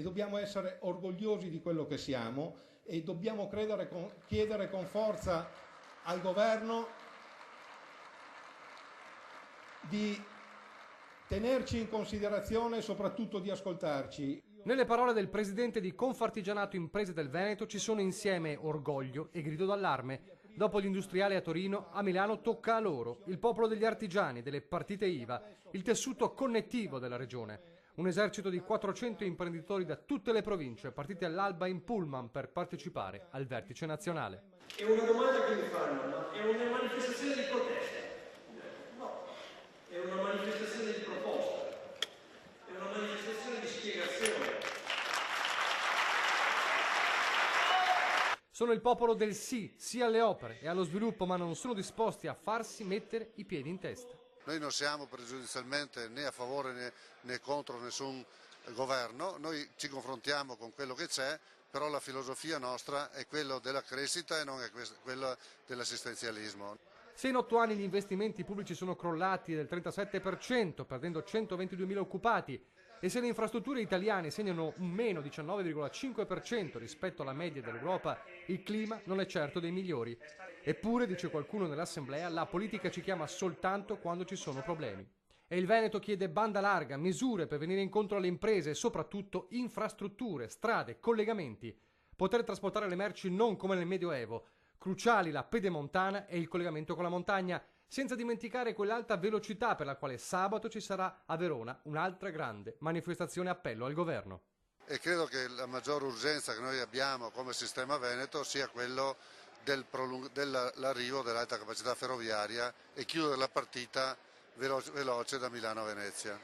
e dobbiamo essere orgogliosi di quello che siamo e dobbiamo chiedere con forza al governo di tenerci in considerazione e soprattutto di ascoltarci. Nelle parole del presidente di Confartigianato Imprese del Veneto ci sono insieme orgoglio e grido d'allarme. Dopo gli industriali a Torino, a Milano tocca a loro, il popolo degli artigiani, delle partite IVA, il tessuto connettivo della regione. Un esercito di 400 imprenditori da tutte le province, partiti all'alba in pullman per partecipare al vertice nazionale. È una domanda che mi fanno, ma è una manifestazione di protesta? No, è una manifestazione di proposta, è una manifestazione di spiegazione. Sono il popolo del sì, sì alle opere e allo sviluppo, ma non sono disposti a farsi mettere i piedi in testa. Noi non siamo pregiudizialmente né a favore né contro nessun governo, noi ci confrontiamo con quello che c'è, però la filosofia nostra è quella della crescita e non è quella dell'assistenzialismo. Se in 8 anni gli investimenti pubblici sono crollati del 37%, perdendo 122.000 occupati, e se le infrastrutture italiane segnano un meno 19,5% rispetto alla media dell'Europa, il clima non è certo dei migliori. Eppure, dice qualcuno nell'Assemblea, la politica ci chiama soltanto quando ci sono problemi. E il Veneto chiede banda larga, misure per venire incontro alle imprese e soprattutto infrastrutture, strade, collegamenti. Poter trasportare le merci non come nel Medioevo. Cruciali la pedemontana e il collegamento con la montagna, senza dimenticare quell'alta velocità per la quale sabato ci sarà a Verona un'altra grande manifestazione appello al governo. E credo che la maggior urgenza che noi abbiamo come sistema Veneto sia quello dell'arrivo dell'alta capacità ferroviaria e chiudere la partita veloce da Milano a Venezia.